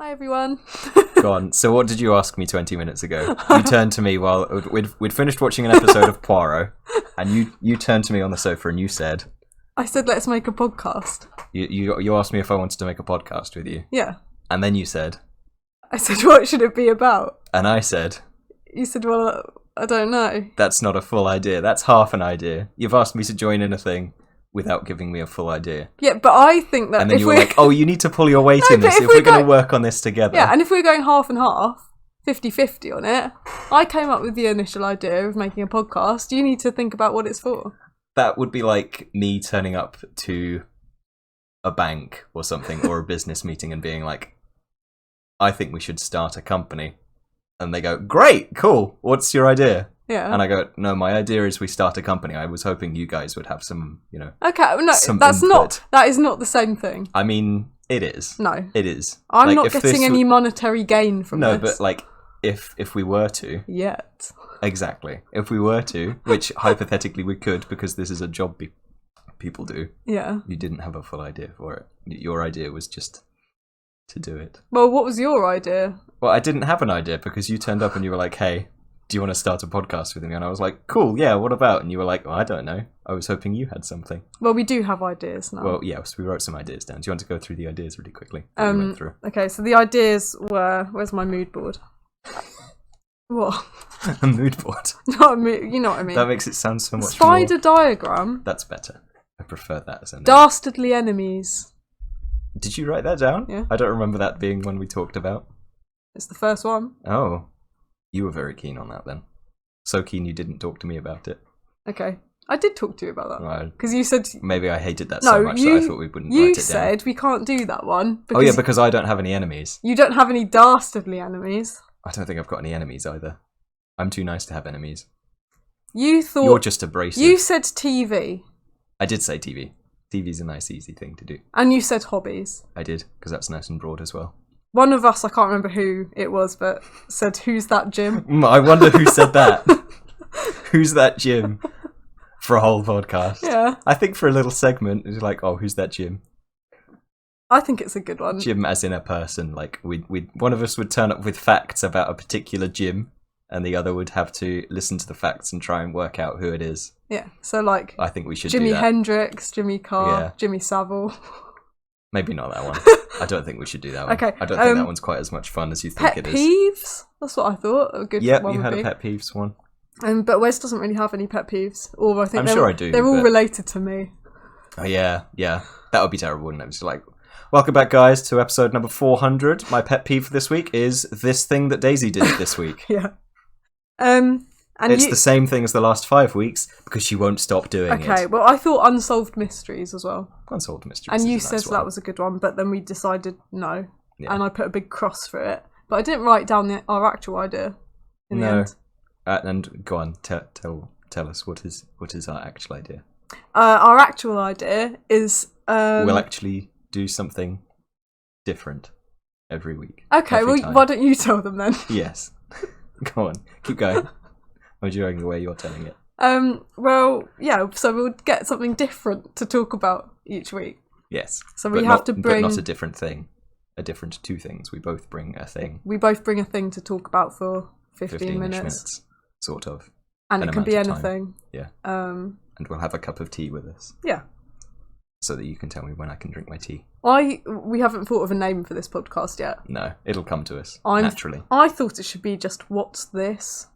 Hi everyone. Go on. So what did you ask me 20 minutes ago? You turned to me while we'd finished watching an episode of Poirot, and you turned to me on the sofa and you said... I said let's make a podcast. You asked me if I wanted to make a podcast with you. Yeah. And then you said... I said, what should it be about? And I said... You said, well, I don't know. That's not a full idea. That's half an idea. You've asked me to join in a thing without giving me a full idea. Yeah, but I think that and then you were like, oh, you need to pull your weight in this if we're going to work on this together. Yeah, and if we're going half and half, 50-50 on it, I came up with the initial idea of making a podcast. You need to think about what it's for. That would be like me turning up to a bank or something or a business meeting and being like, I think we should start a company. And they go, great, cool, what's your idea? Yeah. And I go, no, my idea is we start a company. I was hoping you guys would have some, Okay, no, that's input. that is not the same thing. I mean, it is. No. It is. I'm not getting any monetary gain from this. No, but like, if we were to. Yet. Exactly. If we were to, which hypothetically we could, because this is a job people do. Yeah. You didn't have a full idea for it. Your idea was just to do it. Well, what was your idea? Well, I didn't have an idea because you turned up and you were like, hey, do you want to start a podcast with me? And I was like, cool, yeah, what about? And you were like, oh, I don't know. I was hoping you had something. Well, we do have ideas now. Well, yes, we wrote some ideas down. Do you want to go through the ideas really quickly? We went through? Okay, so the ideas were... Where's my mood board? What? A mood board? Not a mood, you know what I mean. That makes it sound so much Spider more... diagram. That's better. I prefer that as a name. Dastardly enemies. Did you write that down? Yeah. I don't remember that being one we talked about. It's the first one. Oh. You were very keen on that then. So keen you didn't talk to me about it. Okay. I did talk to you about that. Because Right. you said... Maybe I hated that so much that I thought we wouldn't write it down. You said we can't do that one. Oh yeah, because I don't have any enemies. You don't have any dastardly enemies. I don't think I've got any enemies either. I'm too nice to have enemies. You thought... You're just abrasive. You said TV. I did say TV. TV's a nice, easy thing to do. And you said hobbies. I did, because that's nice and broad as well. One of us, I can't remember who it was, but said, who's that Jim? I wonder who said that. Who's that Jim? For a whole podcast. Yeah. I think for a little segment, it's like, oh, who's that Jim? I think it's a good one. Jim as in a person. Like, one of us would turn up with facts about a particular Jim, and the other would have to listen to the facts and try and work out who it is. Yeah, so like... I think we should Jimi do that. Hendrix, Jimmy Carr, Yeah. Jimmy Savile. Maybe not that one. I don't think we should do that one. Okay, I don't think that one's quite as much fun as you think it is. Pet peeves? That's what I thought a good Yep, one you would had be. a pet peeves one. But Wes doesn't really have any pet peeves. Or I think I'm sure I do, They're all but- related to me. Oh yeah. That would be terrible, wouldn't it? It's like, welcome back, guys, to episode number 400. My pet peeve for this week is this thing that Daisy did this week. Yeah. And it's the same thing as the last 5 weeks because she won't stop doing it. Okay, well, I thought Unsolved Mysteries as well. Unsolved Mysteries. And you is a said nice that one. was a good one, but then we decided no. Yeah. And I put a big cross for it. But I didn't write down our actual idea in the end. And go on, tell us what is our actual idea. Our actual idea is... we'll actually do something different every week. Okay, every well, time. why don't you tell them then? Yes. Go on, keep going. I'm enjoying the way you're telling it. Well, yeah, so we'll get something different to talk about each week. Yes. So we have to bring... But not a different thing. A different two things. We both bring a thing. We both bring a thing to talk about for 15 minutes. Sort of. And it can be anything. Time. Yeah. And we'll have a cup of tea with us. Yeah. So that you can tell me when I can drink my tea. We haven't thought of a name for this podcast yet. No, it'll come to us naturally. I thought it should be just What's This?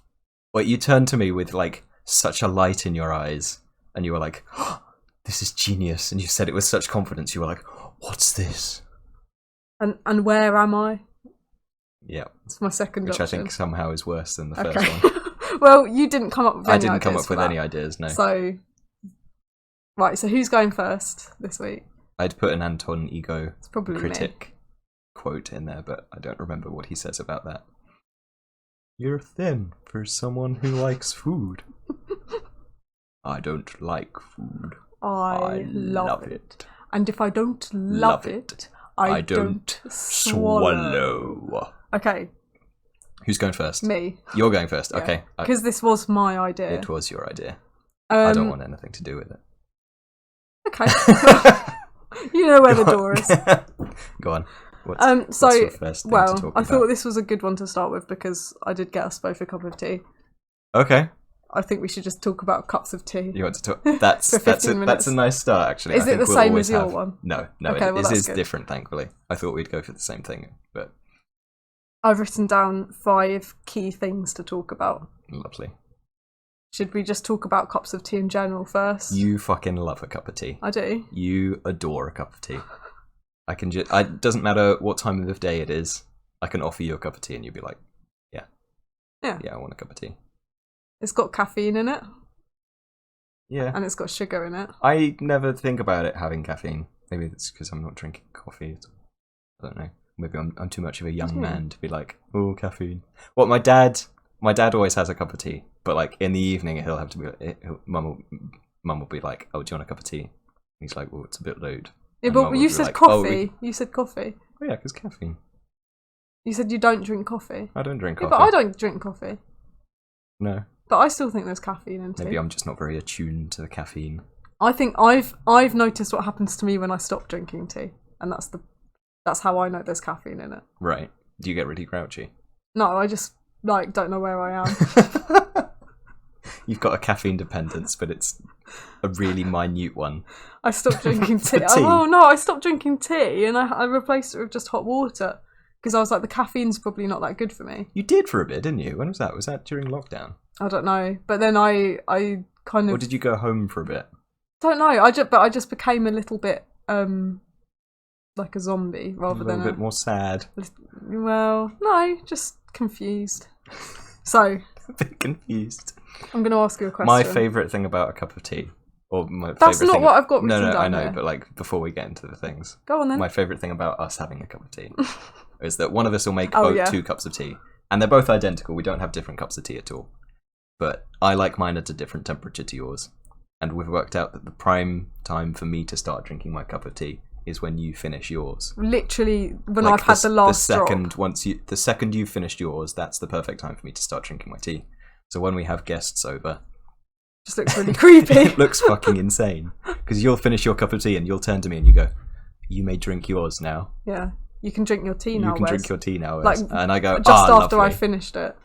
Wait, you turned to me with like such a light in your eyes, and you were like, oh, "This is genius!" And you said it with such confidence. You were like, "What's this?" And where am I? Yeah, it's my second which option. I think somehow is worse than the first one. Well, you didn't come up with any ideas. I didn't come up with any ideas. No. So, right. So who's going first this week? I'd put an Anton Ego critic me. quote in there, but I don't remember what he says about that. You're thin for someone who likes food. I don't like food. I love it. And if I don't love it, I don't swallow. Okay. Who's going first? Me. You're going first. Yeah. Okay. Because this was my idea. It was your idea. I don't want anything to do with it. Okay. You know where the door is. Go on. What's your first thing to talk about? I thought this was a good one to start with because I did get us both a cup of tea. Okay. I think we should just talk about cups of tea. You want to talk? That's a nice start, actually. Is it the same as your one? No, okay, it is different, thankfully. I thought we'd go for the same thing, but I've written down 5 key things to talk about. Lovely. Should we just talk about cups of tea in general first? You fucking love a cup of tea. I do. You adore a cup of tea. It doesn't matter what time of day it is. I can offer you a cup of tea and you'll be like, yeah, I want a cup of tea. It's got caffeine in it. Yeah. And it's got sugar in it. I never think about it having caffeine. Maybe it's because I'm not drinking coffee. I don't know. Maybe I'm too much of a young man to be like, oh, caffeine. Well, my dad always has a cup of tea, but like in the evening he'll have to be like, mum will be like, oh, do you want a cup of tea? And he's like, well, it's a bit loud. Yeah, but you said coffee. You said coffee. Oh yeah, because caffeine. You said you don't drink coffee. I don't drink coffee. Yeah, but I don't drink coffee. No. But I still think there's caffeine in tea. Maybe I'm just not very attuned to the caffeine. I think I've noticed what happens to me when I stop drinking tea, and that's how I know there's caffeine in it. Right. Do you get really grouchy? No, I just don't know where I am. You've got a caffeine dependence, but it's a really minute one. I stopped drinking tea. I stopped drinking tea and I replaced it with just hot water because I was like, the caffeine's probably not that good for me. You did for a bit, didn't you? When was that? Was that during lockdown? I don't know, but then I kind of. Or did you go home for a bit? Don't know. I just became a little bit like a zombie rather than a bit more sad. Well, no, just confused. So a bit confused. I'm going to ask you a question. My favourite thing about a cup of tea, or that's not what I've got written down. No, I know, there. but like before we get into the things, go on then. My favourite thing about us having a cup of tea is that one of us will make 2 cups of tea, and they're both identical. We don't have different cups of tea at all, but I like mine at a different temperature to yours, and we've worked out that the prime time for me to start drinking my cup of tea is when you finish yours. Literally, when like I've had the last drop. The second you've finished yours, that's the perfect time for me to start drinking my tea. So when we have guests over, just looks really creepy. It looks fucking insane because you'll finish your cup of tea and you'll turn to me and you go, "You may drink yours now." Yeah, you can drink your tea now. You can drink your tea now, like, and I go, just after lovely. I finished it.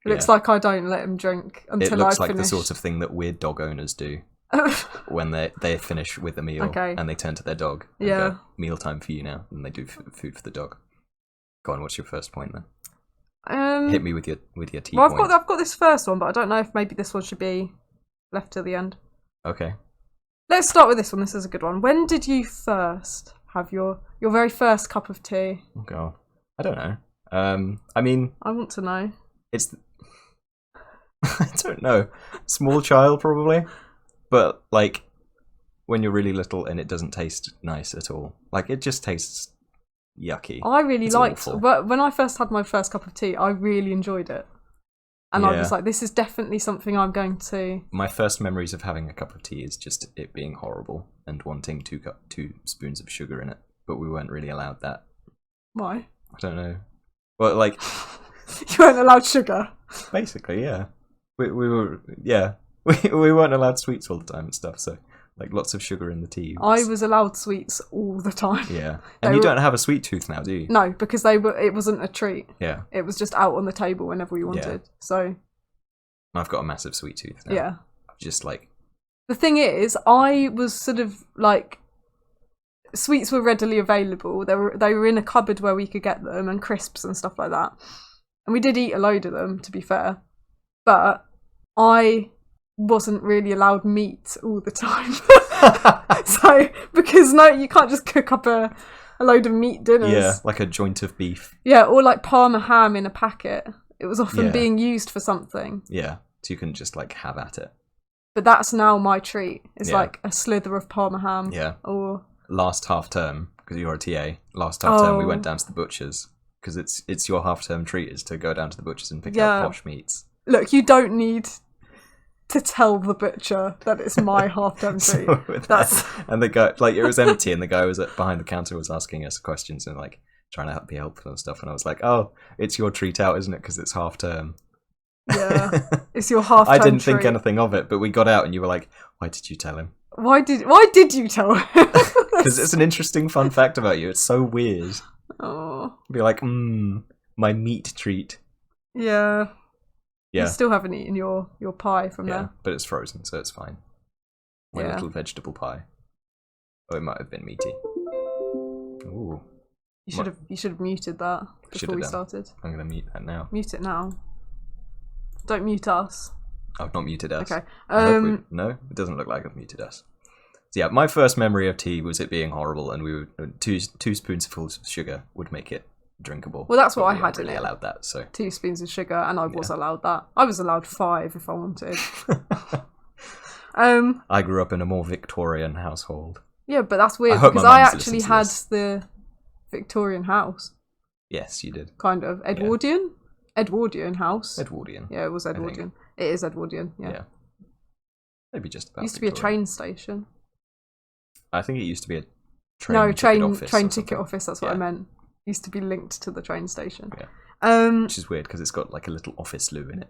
It looks like I don't let him drink until I finish. It looks like the sort of thing that weird dog owners do when they finish with a meal and they turn to their dog. And go, meal time for you now, and they do food for the dog. Go on. What's your first point then? Hit me with your tea point. I've got this first one, but I don't know if maybe this one should be left till the end. Okay. Let's start with this one. This is a good one. When did you first have your very first cup of tea? Oh God, I don't know. I mean, I want to know. It's I don't know. Small child probably, but like when you're really little and it doesn't taste nice at all. Like it just tastes yucky. I really liked, but when I first had my first cup of tea, I really enjoyed it. And I was like, this is definitely something I'm going to... My first memories of having a cup of tea is just it being horrible and wanting 2 spoons of sugar in it. But we weren't really allowed that. Why? I don't know. Well, like... You weren't allowed sugar? Basically, yeah. We were... Yeah. We weren't allowed sweets all the time and stuff, so... Like lots of sugar in the tea. I was allowed sweets all the time. Yeah, and you don't have a sweet tooth now, do you? No, because it wasn't a treat. Yeah, it was just out on the table whenever we wanted. Yeah. So I've got a massive sweet tooth now. Yeah, just like the thing is, I was sort of like sweets were readily available. They were in a cupboard where we could get them, and crisps and stuff like that. And we did eat a load of them, to be fair, but I wasn't really allowed meat all the time. So, because you can't just cook up a load of meat dinners. Yeah, like a joint of beef. Yeah, or like Parma ham in a packet. It was often being used for something. Yeah, so you can just like have at it. But that's now my treat. It's like a slither of Parma ham. Yeah. Or last half term, because you're a TA, last half term we went down to the butcher's. Because it's your half term treat is to go down to the butcher's and pick out posh meats. Look, you don't need to tell the butcher that it's my half-term treat. And the guy, like, it was empty, and the guy was behind the counter was asking us questions and like trying to be helpful and stuff. And I was like, "Oh, it's your treat out, isn't it? Because it's half-term." Yeah, it's your half-term. I didn't think anything of it, but we got out, and you were like, "Why did you tell him? Why did you tell him?" Because it's an interesting fun fact about you. It's so weird. Oh. Be like, my meat treat. Yeah. Yeah. You still haven't eaten your pie from Yeah, there. but it's frozen, so it's fine. My Yeah. little vegetable pie. Oh, it might have been meaty. Ooh. You should have muted that before we started. I'm gonna mute that now. Mute it now. Don't mute us. I've not muted us. Okay. No, it doesn't look like I've muted us. So yeah, my first memory of tea was it being horrible, and we would two spoonfuls of sugar would make it drinkable. Well, that's what I we had really in it. allowed that. So 2 spoons of sugar, and I was allowed that. I was allowed 5 if I wanted. I grew up in a more Victorian household. Yeah, but that's weird I hope because my I mum's actually listening to had this. the Victorian house. Yes, you did. Kind of. Edwardian? Edwardian house. Edwardian. Yeah, it was Edwardian. It is Edwardian, yeah. Maybe just about. It used to be a train station. I think it used to be a train ticket office, that's what I meant. It used to be linked to the train station. Yeah. Which is weird because it's got like a little office loo in it.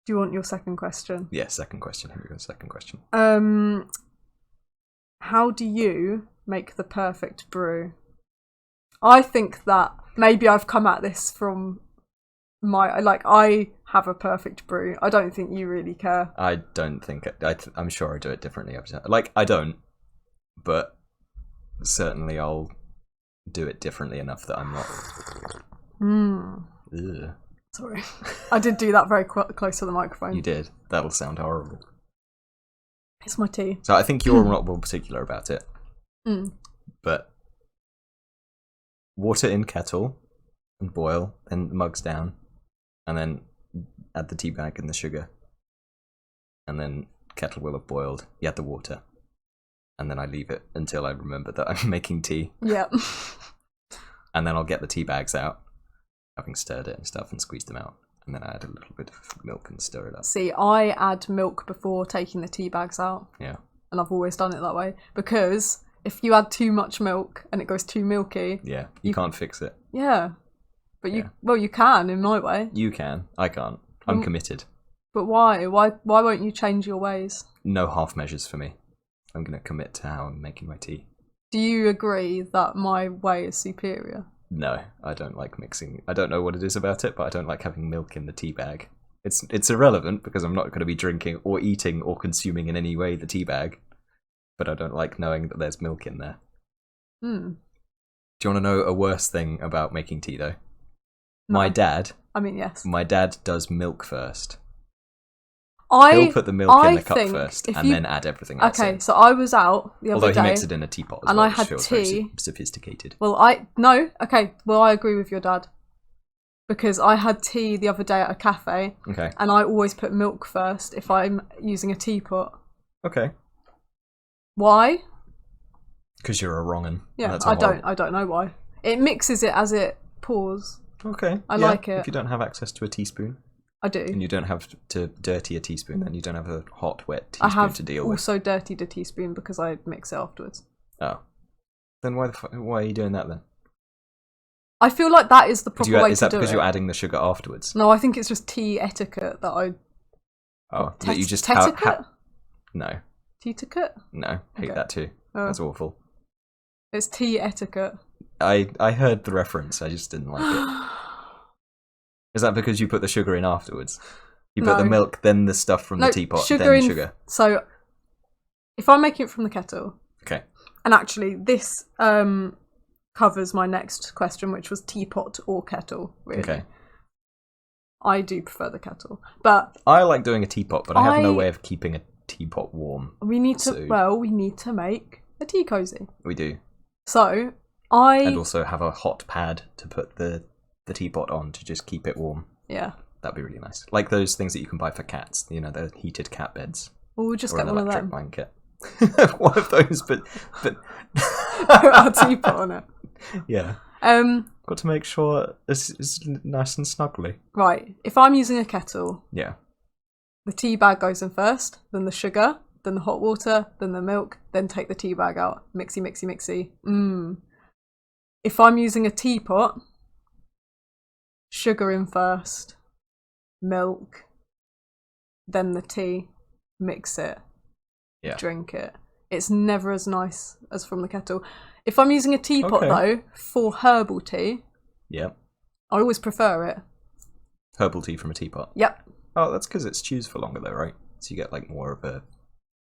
Do you want your second question? Yeah, second question. Here we go, second question. How do you make the perfect brew? I think that maybe I've come at this from I have a perfect brew. I don't think you really care. I don't think I'm sure I do it differently. Like I don't, but certainly I'll do it differently enough that I'm not. Ugh. Sorry, I did do that very close to the microphone. You did. That'll sound horrible. It's my tea. So I think you're not real particular about it. But water in kettle and boil, and mugs down, and then add the tea bag and the sugar, and then kettle will have boiled. You add the water, and then I leave it until I remember that I'm making tea. Yep. And then I'll get the tea bags out, having stirred it and stuff, and squeezed them out. And then I add a little bit of milk and stir it up. See, I add milk before taking the tea bags out. Yeah. And I've always done it that way. Because if you add too much milk and it goes too milky... Yeah, you can't fix it. Yeah. But you can, in my way. You can. I can't. I'm committed. But why? Why won't you change your ways? No half measures for me. I'm going to commit to how I'm making my tea. Do you agree that my way is superior? No, I don't like mixing. I don't know what it is about it, but I don't like having milk in the tea bag. It's irrelevant because I'm not going to be drinking or eating or consuming in any way the tea bag. But I don't like knowing that there's milk in there. Do you want to know a worse thing about making tea, though? No. My dad... yes. My dad does milk first. He'll put the milk in the cup first and then add everything else in. Okay, so I was out the other day. Although he makes it in a teapot as and well, I had feels tea. very sophisticated. Well, I agree with your dad. Because I had tea the other day at a cafe. Okay. And I always put milk first if I'm using a teapot. Okay. Why? Because you're a wrong'un. Yeah, I don't know why. It mixes it as it pours. Okay. I like it. If you don't have access to a teaspoon. I do. And you don't have to dirty a teaspoon, then you don't have a hot, wet teaspoon to deal with. I have also dirtied a teaspoon because I mix it afterwards. Oh. Then why are you doing that then? I feel like that is the proper way to do it. Is that because you're adding the sugar afterwards? No, I think it's just tea etiquette that I... Oh, that you just... Etiquette? No. Tea etiquette? No, hate that too. That's awful. It's tea etiquette. I heard the reference, I just didn't like it. Is that because you put the sugar in afterwards? You put the milk, then the stuff from the teapot, then sugar. So, if I'm making it from the kettle... Okay. And actually, this covers my next question, which was teapot or kettle, really. Okay. I do prefer the kettle. But I like doing a teapot, but I have no way of keeping a teapot warm. We need to make a tea cozy. We do. So, And also have a hot pad to put the teapot on to just keep it warm. Yeah. That'd be really nice. Like those things that you can buy for cats, you know, the heated cat beds. Well, we'll just get one of them. Blanket. One of those, but a teapot on it. Yeah. Got to make sure it's nice and snuggly. Right. If I'm using a kettle, yeah, the tea bag goes in first, then the sugar, then the hot water, then the milk, then take the tea bag out. Mixy, mixy, mixy. If I'm using a teapot, sugar in first, milk, then the tea, mix it, drink it. It's never as nice as from the kettle. If I'm using a teapot Okay. though for herbal tea, Yep. I always prefer it. Herbal tea from a teapot. Yep, Oh, that's because it stews for longer though, right? So you get like more of a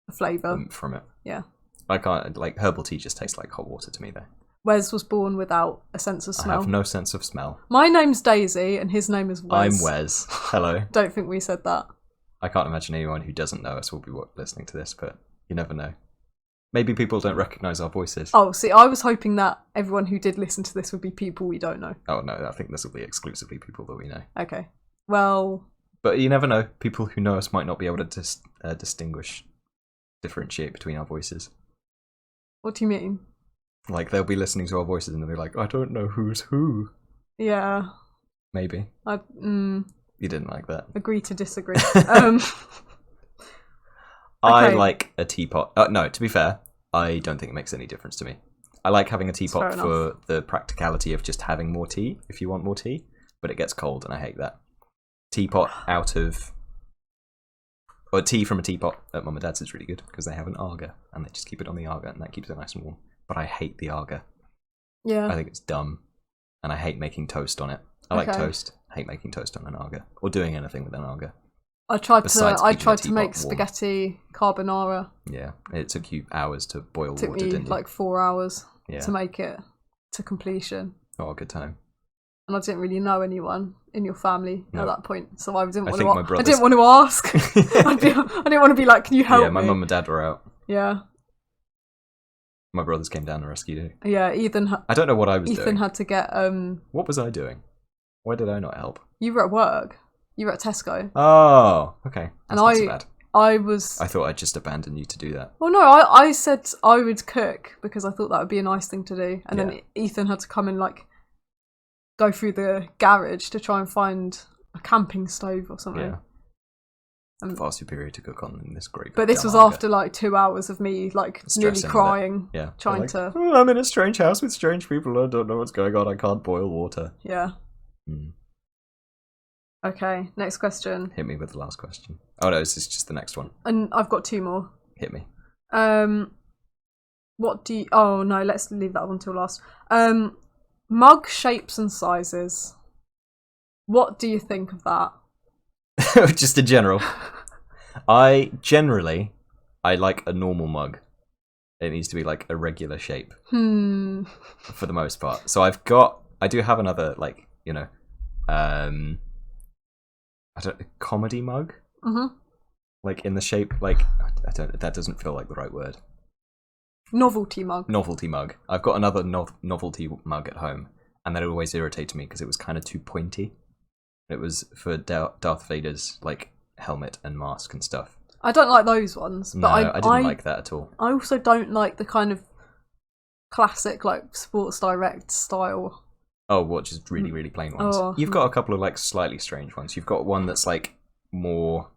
the flavour. from it. Yeah. I can't like herbal tea just tastes like hot water to me though. Wes was born without a sense of I smell. have no sense of smell. My name's Daisy and his name is Wes. I'm Wes. Hello. Don't think we said that. I can't imagine anyone who doesn't know us will be listening to this, but you never know. Maybe people don't recognise our voices. Oh, see, I was hoping that everyone who did listen to this would be people we don't know. Oh no, I think this will be exclusively people that we know. Okay. Well... But you never know. People who know us might not be able to differentiate between our voices. What do you mean? Like, they'll be listening to our voices and they'll be like, I don't know who's who. Yeah. Maybe. You didn't like that. agree to disagree. I Okay. like a teapot. No, to be fair, I don't think it makes any difference to me. I like having a teapot fair for the practicality of just having more tea, if you want more tea, but it gets cold and I hate that. Teapot out of... Or tea from a teapot at Mum and Dad's is really good because they have an Arga and they just keep it on the Arga and that keeps it nice and warm. But I hate the Arga. Yeah. I think it's dumb and I hate making toast on it. I like Okay. toast. I hate making toast on an Arga or doing anything with an Arga. I tried Besides to keeping the make teapot warm. spaghetti carbonara. Yeah, it took you hours to boil Took water, me didn't it? like 4 hours Yeah. to make it to completion. Oh, a good time. And I didn't really know anyone in your family No. at that point, so I didn't I want think my to. I brothers- didn't want to ask. I didn't want to be like, "Can you help Yeah, my me?" mum and dad were out. Yeah, My brothers came down and rescued it. yeah. Ethan I don't know what I was Ethan doing. had to get. What was I doing? Why did I not help? You were at work. You were at Tesco. Oh, okay. That's And not so bad. I was. I thought I'd just abandon you to do that. Well, no, I said I would cook because I thought that would be a nice thing to do, and Yeah. then Ethan had to come and like go through the garage to try and find a camping stove or something. Yeah. Um, Far superior to cook on in this great. But this dumb was Arga. after like 2 hours of me like Stressing nearly with it. crying, Yeah. trying Like, to. "Oh, I'm in a strange house with strange people. I don't know what's going on. I can't boil water. Yeah. Hmm. Okay, next question. Hit me with the last question. Oh no, this is just the next one. And I've got 2 more. Hit me. What do you... Oh no, let's leave that one till last. Mug shapes and sizes. What do you think of that? Just in general. I like a normal mug. It needs to be like a regular shape for the most part. So I do have another like, you know, comedy mug. Mm-hmm. Like in the shape, like that doesn't feel like the right word. Novelty mug. Novelty mug. I've got another novelty mug at home, and that always irritated me because it was kind of too pointy. It was for Darth Vader's like helmet and mask and stuff. I don't like those ones, but No, I didn't like that at all. I also don't like the kind of classic like Sports Direct style. Oh, what, just really, really plain ones? Oh. You've got a couple of like slightly strange ones. You've got one that's like more...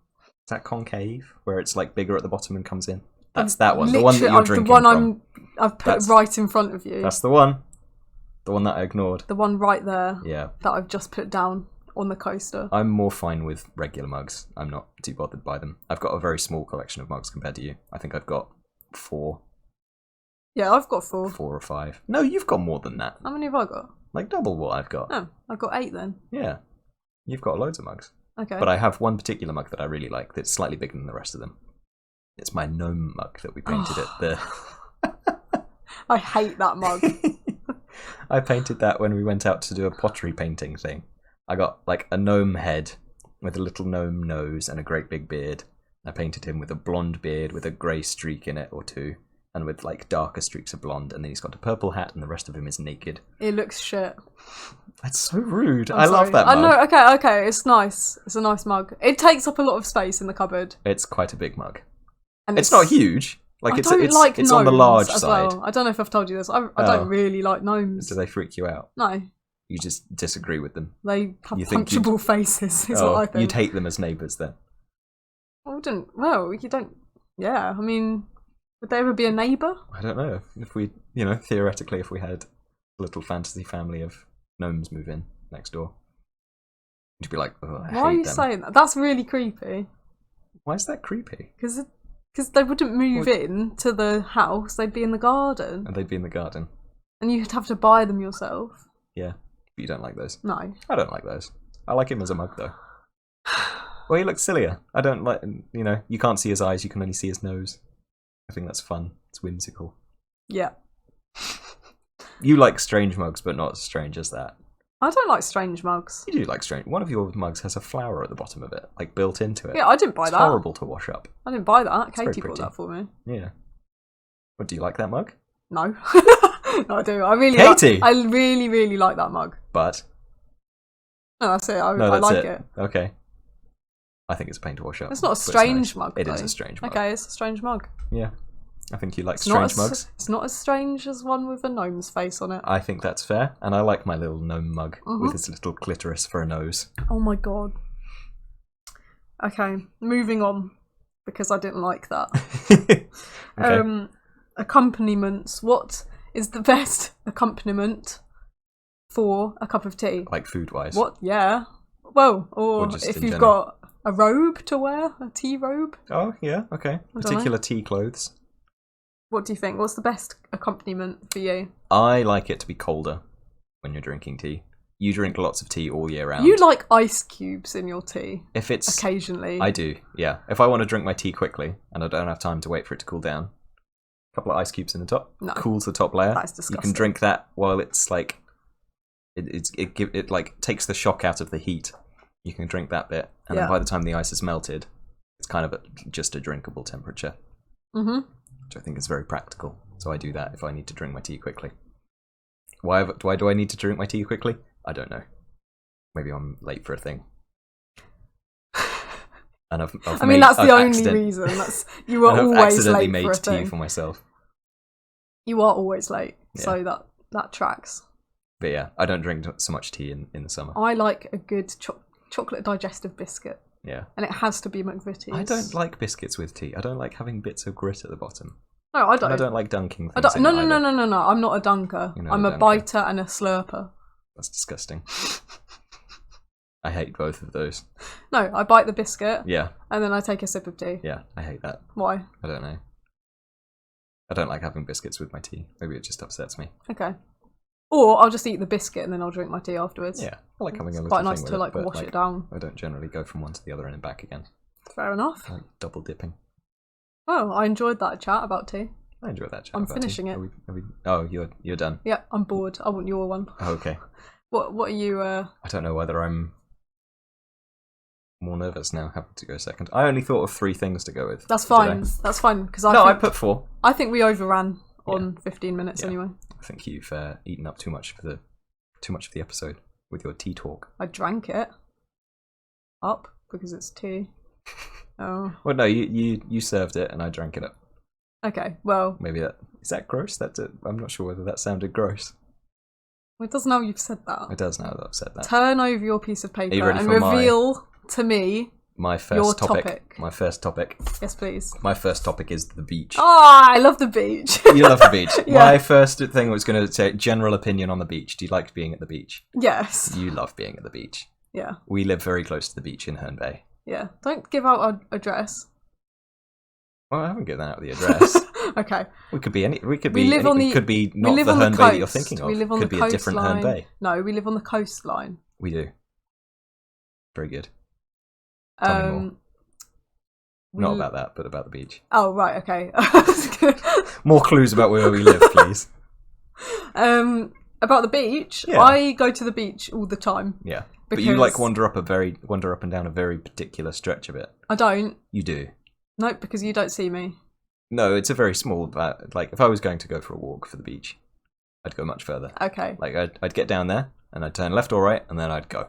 Is that concave? Where it's like bigger at the bottom and comes in? That's that one. The one that you're drinking the one from. I've put That's- right in front of you. That's the one. The one that I ignored. The one right there Yeah. that I've just put down on the coaster. I'm more fine with regular mugs. I'm not too bothered by them. I've got a very small collection of mugs compared to you. I think I've got 4 Yeah, I've got 4. or 5. No, you've got more than that. How many have I got? Like double what I've got. Oh, I've got 8 then. Yeah. You've got loads of mugs. Okay. But I have one particular mug that I really like that's slightly bigger than the rest of them. It's my gnome mug that we painted at the... I hate that mug. I painted that when we went out to do a pottery painting thing. I got like a gnome head with a little gnome nose and a great big beard. I painted him with a blonde beard with a grey streak in it or 2, and with like darker streaks of blonde, and then he's got a purple hat and the rest of him is naked. It looks shit. That's so rude. I'm I love sorry. that I mug. know, okay, it's nice. It's a nice mug. It takes up a lot of space in the cupboard. It's quite a big mug. And It's not huge. Like I it's don't like it's on the gnomes large as side. well. I don't know if I've told you this. I Oh. don't really like gnomes. Do they freak you out? No, You just disagree with them. they have You think you'd- punchable faces. Is Oh, what I think. you'd hate them as neighbours then. I wouldn't. Well, you don't. Yeah, I mean, would they ever be a neighbour? I don't know. If we, you know, theoretically, if we had a little fantasy family of gnomes move in next door, you'd be like, oh, I Why are hate you them. saying that? That's really creepy. Why is that creepy? Because they wouldn't move in to the house. They'd be in the garden. And they'd be in the garden. And you'd have to buy them yourself. Yeah, but you don't like those. No. I don't like those. I like him as a mug, though. Well, he looks sillier. I don't like, you can't see his eyes, you can only see his nose. I think that's fun. It's whimsical. Yeah. You like strange mugs, but not as strange as that. I don't like strange mugs. You do like strange. One of your mugs has a flower at the bottom of it, like built into it. Yeah, I didn't buy It's that. horrible to wash up. I didn't buy that. It's very Katie bought pretty. that for me. Yeah. What, do you like that mug? No. No, I do. I really Katie! I really, really like that mug. But? No, that's it. I That's like it. Okay. I think it's a pain to wash up. It's not a but it's strange nice. mug, It though. is a strange mug. Okay, it's a strange mug. Yeah. I think you like It's strange not mugs. It's not as strange as one with a gnome's face on it. I think that's fair, and I like my little gnome mug with its little clitoris for a nose. Oh my god. Okay, moving on, because I didn't like that. Okay. Accompaniments. What is the best accompaniment for a cup of tea? Like food-wise. What? Yeah. Well, or just if in you've general? got a robe to wear, a tea robe. Oh, yeah, okay. Particular tea clothes. What do you think? What's the best accompaniment for you? I like it to be colder when you're drinking tea. You drink lots of tea all year round. You like ice cubes in your tea If it's occasionally. I do, yeah. If I want to drink my tea quickly and I don't have time to wait for it to cool down, a couple of ice cubes in the top cools the top layer. That's disgusting. You can drink that while it's like it like takes the shock out of the heat. You can drink that bit, and then by the time the ice is melted, it's kind of just a drinkable temperature. Mm-hmm. Which I think is very practical. So I do that if I need to drink my tea quickly. Why do I need to drink my tea quickly? I don't know. Maybe I'm late for a thing. And that's the only reason. You are always accidentally late made for a tea thing. for myself. You are always late, Yeah. so that tracks. But yeah, I don't drink so much tea in the summer. I like a good chocolate digestive biscuit, Yeah. and it has to be McVitie's. I don't like biscuits with tea. I don't like having bits of grit at the bottom. No, I don't. And I don't like dunking things. I don't. in No. either. I'm not a dunker. You're not I'm a a dunker. biter and a slurper. That's disgusting. I hate both of those. No, I bite the biscuit Yeah, and then I take a sip of tea. yeah, I hate that. Why? I don't know. I don't like having biscuits with my tea. Maybe it just upsets me. Okay. Or I'll just eat the biscuit and then I'll drink my tea afterwards. Yeah, I like having a It's little quite thing nice with to it, but, wash it down. I don't generally go from one to the other and then back again. Fair enough. I like double dipping. Well, I enjoyed that chat about tea. I enjoy that chat. I'm about finishing tea. it. Are we, oh, you're done. Yeah, I'm bored. I want your one. Oh, okay. What are you? I don't know whether I'm more nervous now having to go second. I only thought of 3 things to go with. That's fine. That's fine because I put 4. I think we overran on 15 minutes anyway. I think you've eaten up too much for the episode with your tea talk. I drank it up because it's tea. Oh. Well, no, you served it and I drank it up. Okay. Well, Maybe is that gross? That's it. I'm not sure whether that sounded gross. it doesn't know you've said that. It does now that I've said that. Turn over your piece of paper ready and for reveal to me My your first topic. My first topic. Yes, please. My first topic is the beach. Oh, I love the beach. You love the beach. Yeah. My first thing was going to say general opinion on the beach. Do you like being at the beach? Yes. You love being at the beach. Yeah. We live very close to the beach in Herne Bay. Yeah. Don't give out our address. Well, I haven't given out the address. Okay. We could be any. We could We be. live Any, on we the- could be we not live the on the Herne Bay that you're coast. thinking of. We live on could the be a different Herne coastline. Bay. No, we live on the coastline. We do. Very good. Tell me more. Not about that, but about the beach. Oh, right, okay. More clues about where we live, please. About the beach, Yeah. I go to the beach all the time. Yeah, but you like wander up and down a very particular stretch of it. I don't. You do. Nope, because you don't see me. No, it's a very small. Like if I was going to go for a walk for the beach, I'd go much further. Okay. Like I'd get down there and I'd turn left or right and then I'd go.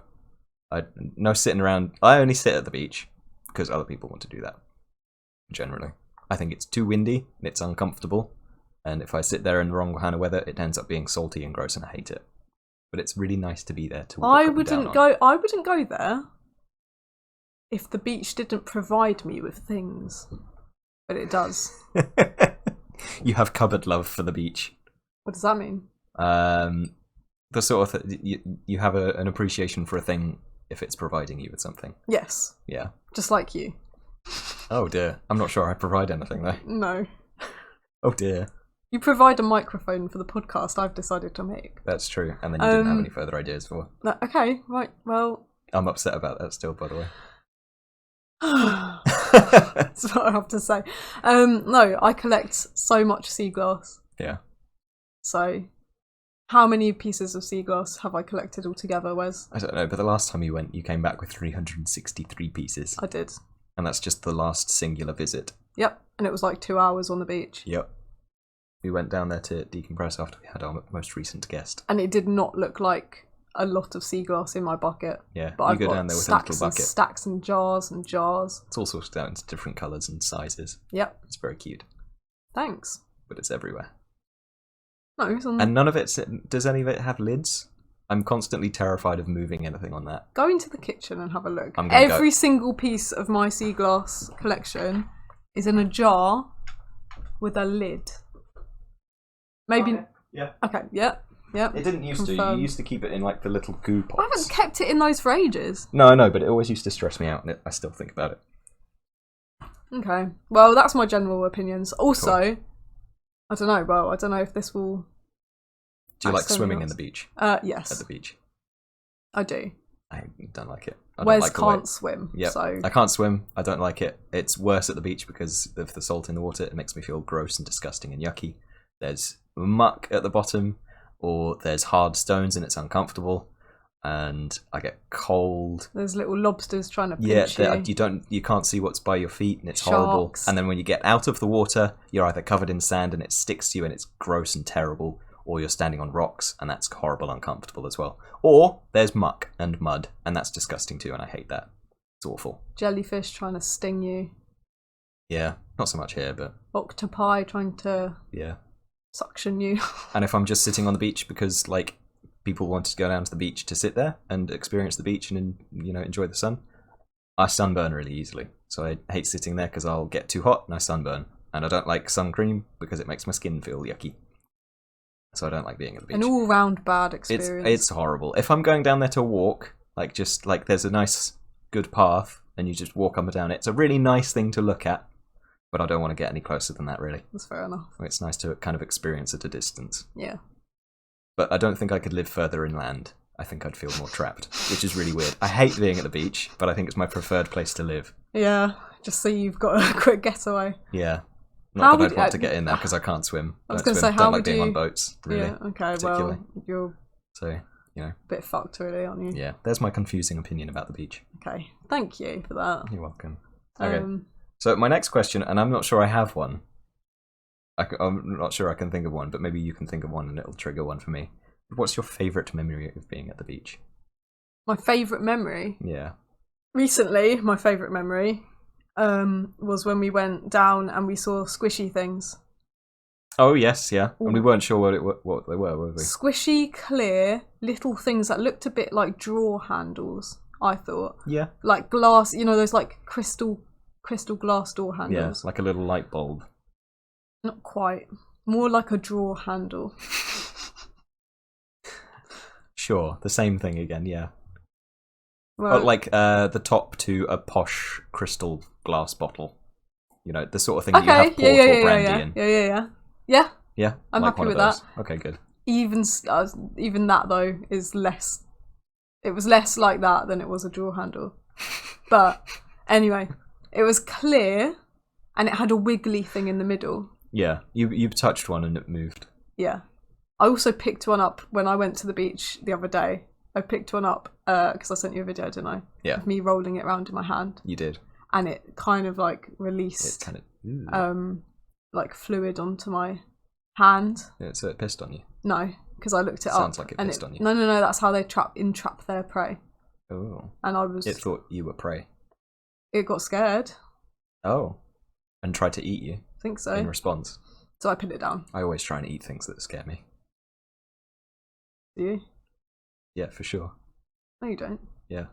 No sitting around. I only sit at the beach because other people want to do that. Generally, I think it's too windy and it's uncomfortable. And if I sit there in the wrong kind of weather, it ends up being salty and gross, and I hate it. But it's really nice to be there to walk I up and down wouldn't on. go. I wouldn't go there if the beach didn't provide me with things, but it does. You have cupboard love for the beach. What does that mean? The sort of you have an appreciation for a thing if it's providing you with something. Yes, Yeah. just like you. Oh dear. I'm not sure I provide anything though. No, Oh dear. You provide a microphone for the podcast I've decided to make. That's true. And then you didn't have any further ideas for. No, okay, right. Well, I'm upset about that still, by the way. that's what I have to say. No, I collect so much sea glass. Yeah. So, how many pieces of sea glass have I collected altogether, Wes? I don't know, but the last time you went, you came back with 363 pieces. I did. And that's just the last singular visit. Yep, and it was like 2 hours on the beach. Yep. We went down there to decompress after we had our most recent guest. And it did not look like a lot of sea glass in my bucket. Yeah, but you I've go got down there with a stacks little and bucket. stacks and jars and jars. It's all sorted out into different colours and sizes. Yep. It's very cute. Thanks. But it's everywhere. No, it's on... And none of it... Does any of it have lids? I'm constantly terrified of moving anything on that. Go into the kitchen and have a look. I'm gonna Every single piece of my sea glass collection is in a jar with a lid. Maybe... Okay. Yeah. Okay, yeah. Yep. It didn't used to. You used to keep it in like the little goo pots. I haven't kept it in those for ages. No, I know, but it always used to stress me out, and I still think about it. Okay. Well, that's my general opinions. Also, Cool. I don't know, well, I don't know if this will... Do you like Accent swimming yours. in the beach? Yes. At the beach? I do. I don't like it. I don't Wes like the way- can't swim, Yep. so... I can't swim. I don't like it. It's worse at the beach because of the salt in the water. It makes me feel gross and disgusting and yucky. There's muck at the bottom, or there's hard stones and it's uncomfortable, and I get cold. There's little lobsters trying to pinch You can't see what's by your feet, and it's horrible. Sharks. And then when you get out of the water, you're either covered in sand and it sticks to you and it's gross and terrible, or you're standing on rocks and that's horrible, uncomfortable as well. Or there's muck and mud, and that's disgusting too, and I hate that. It's awful. Jellyfish trying to sting you. Yeah, not so much here, but Octopi trying to yeah. suction you. And if I'm just sitting on the beach because like people wanted to go down to the beach to sit there and experience the beach and enjoy the sun, I sunburn really easily. So I hate sitting there because I'll get too hot and I sunburn. And I don't like sun cream because it makes my skin feel yucky. So I don't like being at the beach. An all-round bad experience. It's horrible. If I'm going down there to walk, like just like there's a nice good path and you just walk up and down it, it's a really nice thing to look at. But I don't want to get any closer than that, really. That's fair enough. It's nice to kind of experience at a distance. Yeah. But I don't think I could live further inland. I think I'd feel more trapped, which is really weird. I hate being at the beach, but I think it's my preferred place to live. Yeah, just so you've got a quick getaway. Yeah. Not that I'd want to get in there because I can't swim. I was going to say, how don't would like being you... on boats, really. Yeah, okay, well, you're So, a bit fucked, really, aren't you? Yeah, there's my confusing opinion about the beach. Okay, thank you for that. You're welcome. Okay. So my next question, and I'm not sure I have one. I'm not sure I can think of one, but maybe you can think of one and it'll trigger one for me. What's your favourite memory of being at the beach? My favourite memory? Yeah. Recently, my favourite memory was when we went down and we saw squishy things. Oh, yes, yeah. Ooh. And we weren't sure what they were we? Squishy, clear, little things that looked a bit like drawer handles, I thought. Yeah. Like glass, those like crystal glass door handles. Yeah, like a little light bulb. Not quite. More like a drawer handle. Sure, the same thing again, yeah. Well, like the top to a posh crystal glass bottle. The sort of thing that you have port or brandy in. Yeah. Yeah, I'm like happy one with of those. that. Okay, good. Even that though is less. It was less like that than it was a drawer handle. But anyway, it was clear, and it had a wiggly thing in the middle. Yeah, you touched one and it moved. Yeah, I also picked one up when I went to the beach the other day. I picked one up because I sent you a video, didn't I? Yeah. Of me rolling it around in my hand. You did. And it kind of like released It kind of like fluid onto my hand. Yeah, so it pissed on you. No, because I looked it up. Sounds like it pissed on you. No, that's how they entrap their prey. Oh. And I was. It thought you were prey. It got scared. Oh. And tried to eat you. I think so. In response. So I put it down. I always try and eat things that scare me. Do you? Yeah, for sure. No, you don't. Yeah.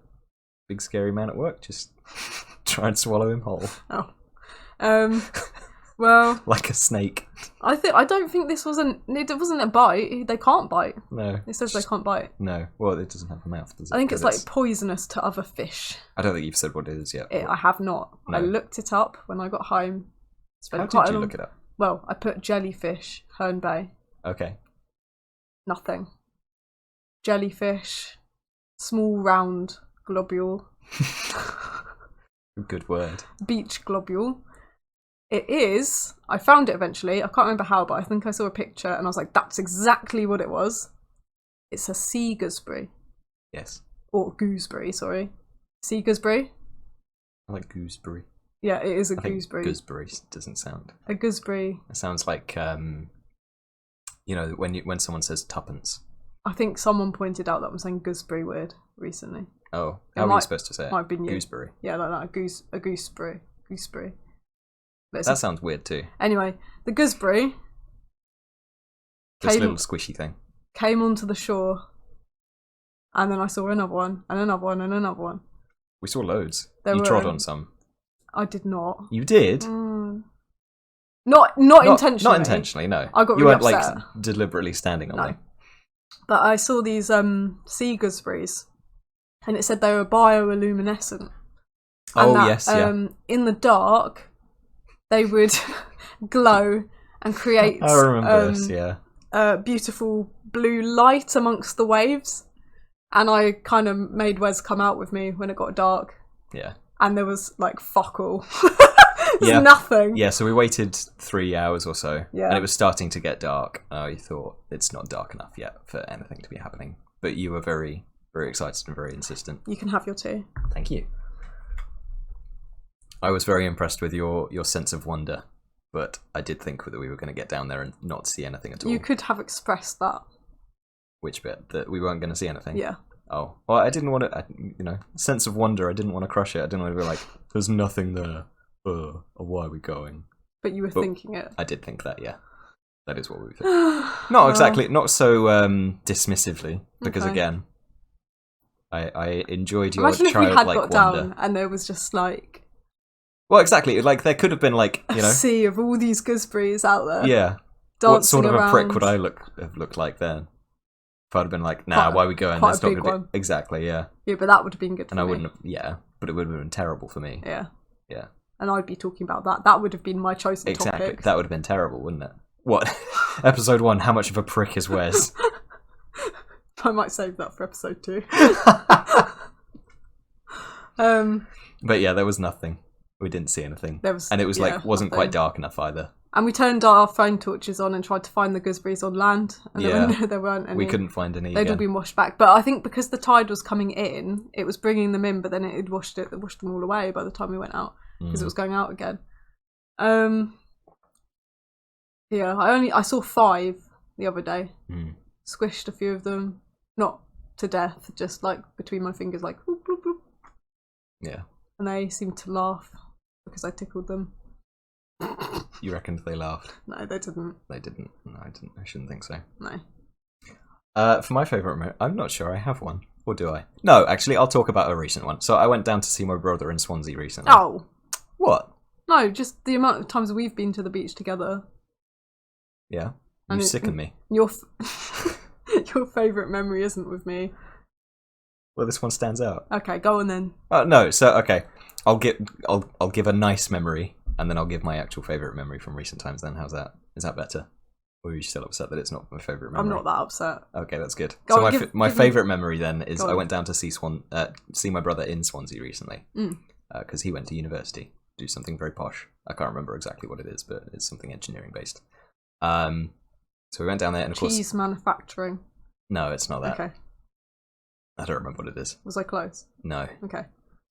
Big scary man at work, just try and swallow him whole. Oh. Well, like a snake. I don't think this was it wasn't a bite. They can't bite. No. It says they can't bite. No. Well, it doesn't have a mouth, does it? I think it's like poisonous to other fish. I don't think you've said what it is yet. I have not. No. I looked it up when I got home. How did you look it up? Well, I put jellyfish, Herne Bay. Okay. Nothing. Jellyfish, small round globule. Good word. Beach globule. It is. I found it eventually. I can't remember how, but I think I saw a picture and I was like, that's exactly what it was. It's a sea gooseberry. Yes. Or gooseberry, sorry. Sea gooseberry? I like gooseberry. Yeah, it is a I think gooseberry. gooseberry doesn't sound. A gooseberry. It sounds like you know, when someone says tuppence. I think someone pointed out that I'm saying gooseberry weird recently. Oh, how are you supposed to say it? Might have been you. Gooseberry. Yeah, like that. A gooseberry. Gooseberry. That sounds weird too. Anyway, the gooseberry. This little squishy thing. Came onto the shore. And then I saw another one, and another one, and another one. We saw loads. You trod on some. I did not. You did? Not intentionally. Not intentionally, no. I got you really weren't upset. like deliberately standing on them. But I saw these sea gooseberries, and it said they were bioluminescent. And yes, yeah. In the dark, they would glow and create I remember this, yeah. Beautiful blue light amongst the waves. And I kind of made Wes come out with me when it got dark. Yeah. And there was like fuck all. Yeah. Nothing. Yeah, so we waited 3 hours or so. Yeah. And it was starting to get dark. I thought it's not dark enough yet for anything to be happening. But you were very, very excited and very insistent. You can have your tea. Thank you. I was very impressed with your sense of wonder. But I did think that we were going to get down there and not see anything at all. You could have expressed that. Which bit? That we weren't going to see anything? Yeah. Oh. Well, I didn't want to, sense of wonder, I didn't want to crush it. I didn't want to be like, there's nothing there. Why are we going? But you were thinking it. I did think that, yeah. That is what we were thinking. Not exactly, not so dismissively, because again, I enjoyed your Imagine childlike if we had got wonder. down and there was just like... Well, exactly. Like, there could have been like, a sea of all these gooseberries out there. Yeah. What sort of a prick would I have looked like then? If I'd have been like, nah, why are we going? That's not going to be... Exactly, yeah. Yeah, but that would have been good for me. And I wouldn't have... Yeah, but it would have been terrible for me. Yeah. Yeah. And I'd be talking about that. That would have been my chosen topic. Exactly. That would have been terrible, wouldn't it? What? Episode 1, how much of a prick is Wes? I might save that for episode 2. But yeah, there was nothing. We didn't see anything. And it was wasn't quite dark enough either. And we turned our phone torches on and tried to find the gooseberries on land. And there weren't any. We couldn't find any. They'd all been washed back. But I think because the tide was coming in, it was bringing them in, but then it had washed them all away by the time we went out. Because it was going out again. Yeah, I saw 5 the other day. Squished a few of them. Not to death, just like between my fingers, like whoop, whoop, whoop. Yeah. And they seemed to laugh because I tickled them. You reckoned they laughed? No, they didn't. They didn't. No, I didn't. I shouldn't think so. No. For my favourite moment, I'm not sure I have one. Or do I? No, actually, I'll talk about a recent one. So I went down to see my brother in Swansea recently. Oh. What? No, just the amount of times we've been to the beach together. Yeah? You sicken me. Your favourite memory isn't with me. Well, this one stands out. Okay, go on then. No, so, okay. I'll give a nice memory, and then I'll give my actual favourite memory from recent times then. How's that? Is that better? Or are you still upset that it's not my favourite memory? I'm not that upset. Okay, that's good. Go so on, my favourite memory then is I went down to see my brother in Swansea recently. Because he went to university. Do something very posh. I can't remember exactly what it is, but it's something engineering based. So we went down there, and of course... Cheese manufacturing. No, it's not that. Okay. I don't remember what it is. Was I close? No. Okay.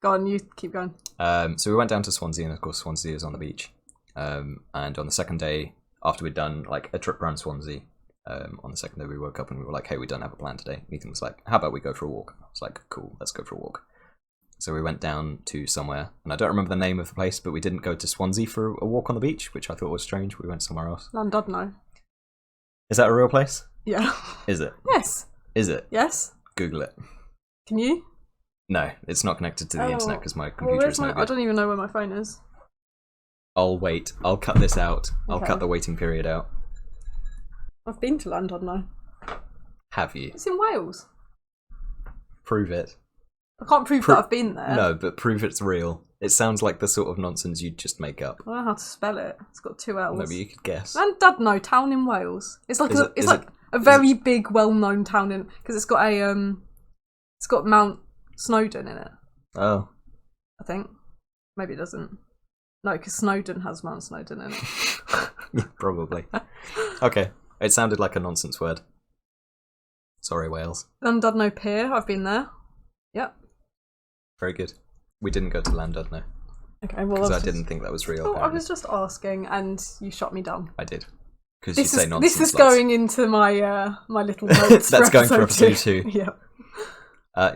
Go on, you keep going. So we went down to Swansea, and of course Swansea is on the beach. And on the second day, after we'd done like a trip around Swansea, on the second day we woke up and we were like, hey, we don't have a plan today. And Ethan was like, how about we go for a walk? I was like, cool, let's go for a walk. So we went down to somewhere, and I don't remember the name of the place, but we didn't go to Swansea for a walk on the beach, which I thought was strange. We went somewhere else. Llandudno. Is that a real place? Yeah. Is it? Yes. Is it? Yes. Google it. Can you? No, it's not connected to the internet because my computer is not good. I don't even know where my phone is. I'll wait. I'll cut this out. I'll cut the waiting period out. I've been to Llandudno. Have you? It's in Wales. Prove it. I can't prove that I've been there. No, but prove it's real. It sounds like the sort of nonsense you'd just make up. I don't know how to spell it. It's got 2 L's. Maybe you could guess. Llandudno, town in Wales. It's like a very big, well-known town in because it's got Mount Snowdon in it. Oh, I think. Maybe it doesn't. No, because Snowdon has Mount Snowdon in it. yeah, probably. Okay, it sounded like a nonsense word. Sorry, Wales. Llandudno Pier. I've been there. Yep. Very good. We didn't go to Llandudno. Okay, well, because I didn't think that was real. Oh, I was just asking, and you shot me down. I did. Because you say nonsense. This is going into my my little notes. That's going for episode 2. Yeah.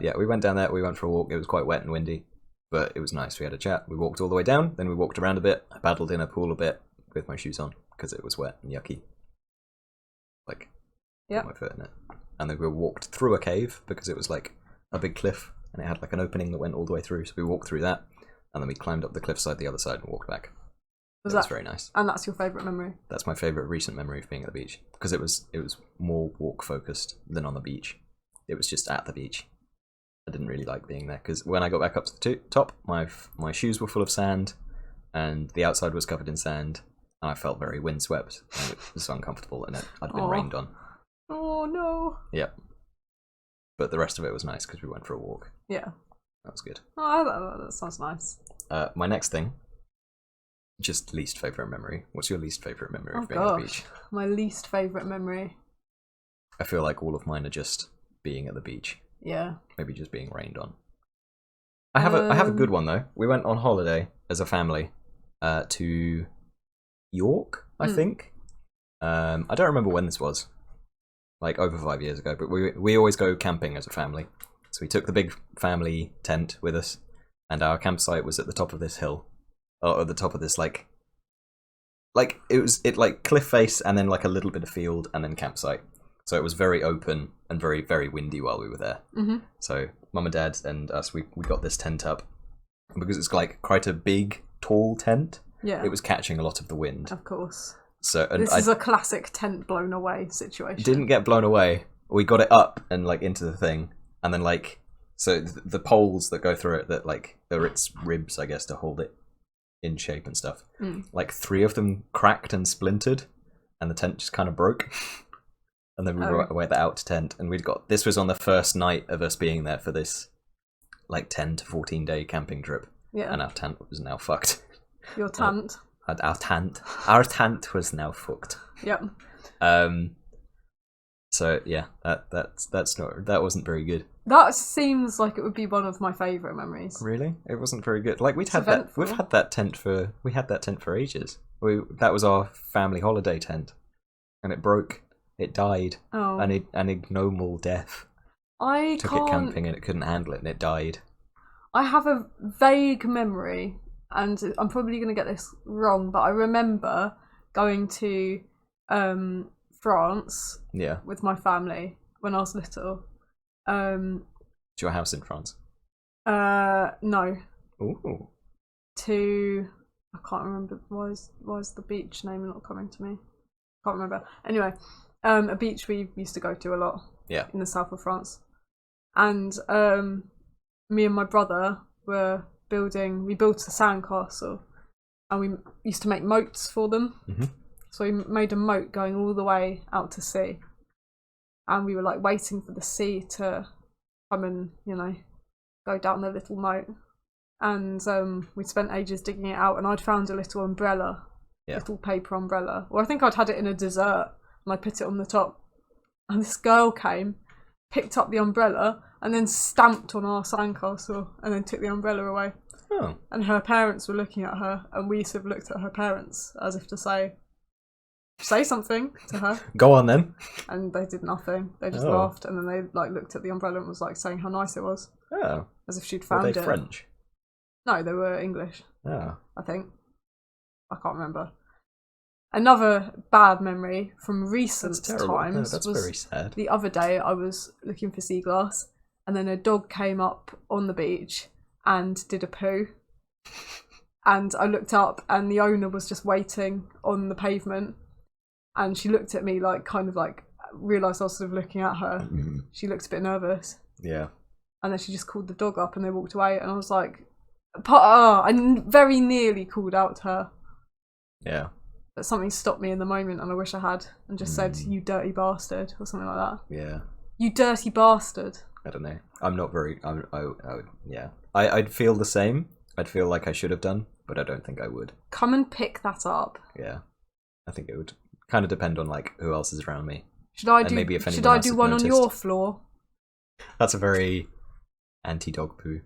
Yeah, we went down there. We went for a walk. It was quite wet and windy, but it was nice. We had a chat. We walked all the way down. Then we walked around a bit. I paddled in a pool a bit with my shoes on because it was wet and yucky. Like, put my foot in it. And then we walked through a cave because it was like a big cliff and it had like an opening that went all the way through. So we walked through that and then we climbed up the cliffside the other side and walked back. It was very nice. And that's your favourite memory? That's my favourite recent memory of being at the beach because it was more walk focused than on the beach. It was just at the beach. I didn't really like being there because when I got back up to the top, my shoes were full of sand and the outside was covered in sand and I felt very windswept and it was uncomfortable and I'd been rained on. Oh no. Yep. But the rest of it was nice because we went for a walk. Yeah. That was good. Oh, that sounds nice. My next thing, just least favourite memory. What's your least favourite memory of being at the beach? My least favourite memory. I feel like all of mine are just being at the beach. Yeah. Maybe just being rained on. I have a good one though. We went on holiday as a family to York, I think. I don't remember when this was. Like over 5 years ago, but we always go camping as a family. So we took the big family tent with us, and our campsite was at the top of this hill, or at the top of this like cliff face, and then like a little bit of field, and then campsite. So it was very open and very, very windy while we were there. Mm-hmm. So Mum and Dad and us, we got this tent up because it's like quite a big, tall tent. Yeah, it was catching a lot of the wind. Of course. So this is a classic tent blown away situation. Didn't get blown away. We got it up and like into the thing, and then like so the poles that go through it that like are its ribs, I guess, to hold it in shape and stuff. Like 3 of them cracked and splintered, and the tent just kind of broke. And then we were away at the out tent, and this was on the first night of us being there for this like 10 to 14 day camping trip. Yeah, and our tent was now fucked. Your tent. Our tent was now fucked. Yep. So yeah, that wasn't very good. That seems like it would be one of my favourite memories. Really? It wasn't very good. Like we've had that tent for ages. That was our family holiday tent, and it broke. It died. Oh. An ignoble death. I took it camping and it couldn't handle it and it died. I have a vague memory. And I'm probably going to get this wrong, but I remember going to France with my family when I was little. To your house in France? No. Ooh. I can't remember. Why is the beach name not coming to me? Can't remember. Anyway, a beach we used to go to a lot. Yeah. In the south of France. And me and my brother we built a sandcastle and we used to make moats for them. Mm-hmm. So we made a moat going all the way out to sea, and we were like waiting for the sea to come and go down the little moat, and we spent ages digging it out, and I'd found a little umbrella, little paper umbrella, or I think I'd had it in a dessert and I put it on the top, and this girl came, picked up the umbrella and then stamped on our sandcastle and then took the umbrella away. Oh. And her parents were looking at her, and we sort of looked at her parents as if to say something to her. Go on then. And they did nothing. They just laughed, and then they like looked at the umbrella and was like saying how nice it was. Oh. As if she'd found it. Were they French? No, they were English. Oh. I think. I can't remember. Another bad memory from recent times that's was very sad. The other day I was looking for sea glass, and then a dog came up on the beach and did a poo. And I looked up, and the owner was just waiting on the pavement, and she looked at me like kind of like realised I was sort of looking at her. Mm-hmm. She looked a bit nervous. Yeah. and then she just called the dog up and they walked away, and I was like, I very nearly called out to her. Yeah. But something stopped me in the moment, and I wish I had, and just said, "You dirty bastard," or something like that. Yeah. You dirty bastard. I don't know. I'm not very. Yeah. I'd feel the same. I'd feel like I should have done, but I don't think I would. Come and pick that up. Yeah. I think it would kind of depend on like who else is around me. Should I And do? maybe if Should anyone I else do had one noticed. on your floor? That's a very anti-dog poo.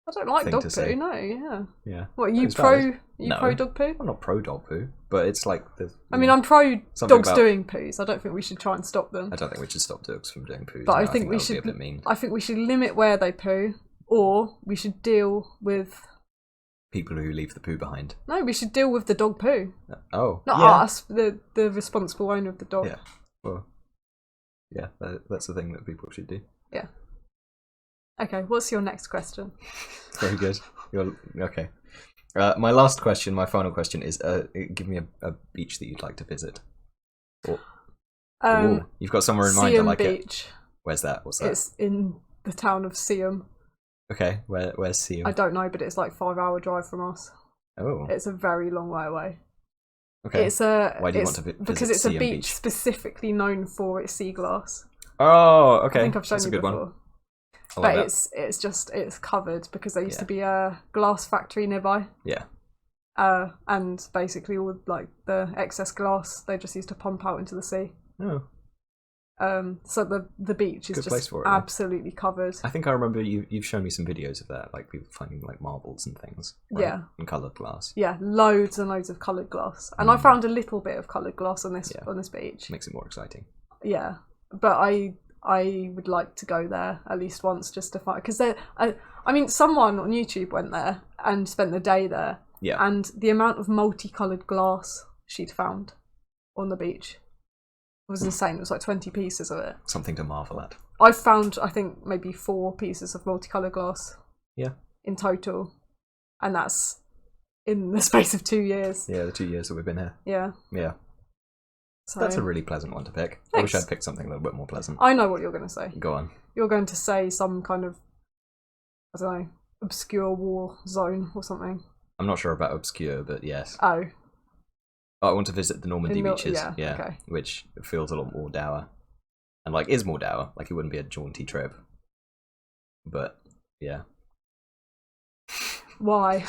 I don't like thing dog to poo. say. No, yeah. Yeah. What, are you It's pro? valid. You No. pro dog poo? I'm not pro dog poo, but it's like the. I mean, I'm pro something dogs about- doing poos. I don't think we should try and stop them. I don't think we should stop dogs from doing poos. But No, I think we that would should. be a bit mean. I think we should limit where they poo, or we should deal with. People who leave the poo behind. No, we should deal with the dog poo. Oh. Not yeah. us, the responsible owner of the dog. Yeah. Well. Yeah, that's the thing that people should do. Yeah. Okay, what's your next question? Very good. Okay. My last question, my final question is: give me a beach that you'd like to visit. Ooh, you've got somewhere in mind. I Seaham like it. Beach. Where's that? What's that? It's in the town of Seaham. Okay. Where's Seaham? I don't know, but it's like 5-hour drive from us. Oh. It's a very long way away. Okay. It's a. Why do you want to visit Because it's a Seaham beach, Beach? specifically known for its sea glass. Oh, okay. I think I've shown That's you a good before. one. I like But that. it's covered because there used Yeah. to be a glass factory nearby. Yeah. And basically all like the excess glass they just used to pump out into the sea. Oh. So the beach is Good place just for it, yeah. absolutely covered. I think I remember you've shown me some videos of that, like people finding like marbles and things. Right? Yeah. And coloured glass. Yeah, loads and loads of coloured glass. And I found a little bit of coloured glass on this beach. Makes it more exciting. Yeah, but I would like to go there at least once just to find, because I mean, someone on YouTube went there and spent the day there. Yeah. And the amount of multicoloured glass she'd found on the beach was insane. It was like 20 pieces of it. Something to marvel at. I found, I think, maybe 4 pieces of multicoloured glass. Yeah. In total. And that's in the space of 2 years. Yeah, the 2 years that we've been here. Yeah. Yeah. So, That's a really pleasant one to pick. I wish I'd picked something a little bit more pleasant. I know what you're going to say. Go on. You're going to say some kind of, I don't know, obscure war zone or something. I'm not sure about obscure, but yes. Oh. I want to visit the Normandy beaches. Yeah, okay. Which feels a lot more dour. And like is more dour. Like it wouldn't be a jaunty trip. But yeah. Why?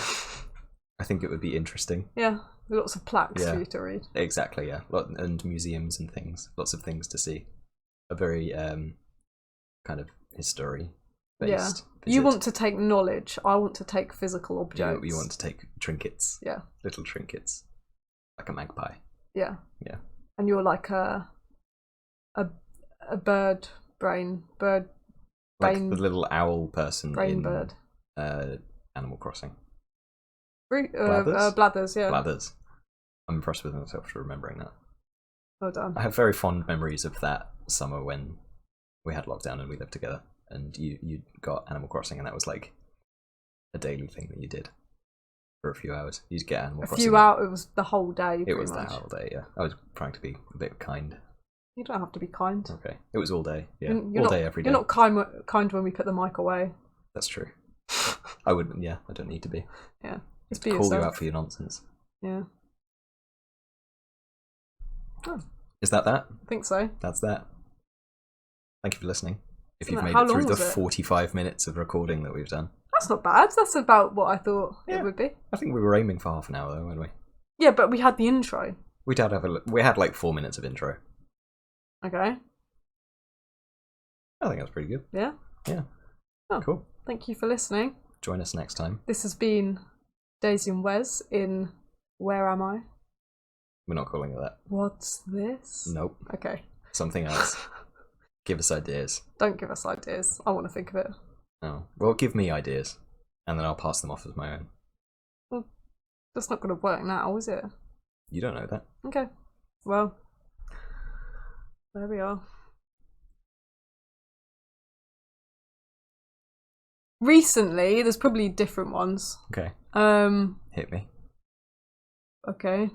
I think it would be interesting. Yeah. Lots of plaques Yeah. for you to read. Exactly, yeah. And museums and things. Lots of things to see. A very kind of history based Yeah. visit. You want to take knowledge. I want to take physical objects. You want to take trinkets. Yeah. Little trinkets. Like a magpie. Yeah. Yeah. And you're like a bird brain. Like the little owl person brain in bird. Animal Crossing. Blathers? Blathers, yeah. Blathers. I'm impressed with myself for remembering that. Well done. I have very fond memories of that summer when we had lockdown and we lived together, and you got Animal Crossing, and that was like a daily thing that you did for a few hours. You'd get Animal Crossing. A few hours. It was the whole day. It was pretty the much. whole day. Yeah, I was trying to be a bit kind. You don't have to be kind. Okay, it was all day. Yeah, You're all not, day, every day. You're not kind when we put the mic away. That's true. I wouldn't. Yeah, I don't need to be. Yeah, just be Call yourself. you out for your nonsense. Yeah. Oh, Is that? I think so. That's that. Thank you for listening. If you've Isn't it- made how it through long the was it? 45 minutes of recording that we've done. That's not bad. That's about what I thought Yeah. it would be. I think we were aiming for half an hour though, weren't we? Yeah, but we had the intro. We had like 4 minutes of intro. Okay. I think that's pretty good. Yeah. Yeah. Oh, Cool. Thank you for listening. Join us next time. This has been Daisy and Wes in Where Am I? We're not calling it that. What's this? Nope. Okay. Something else. Give us ideas. Don't give us ideas. I want to think of it. Oh. Well, give me ideas. And then I'll pass them off as my own. Well, that's not going to work now, is it? You don't know that. Okay. Well, there we are. Recently, there's probably different ones. Okay. Um. Hit me. Okay.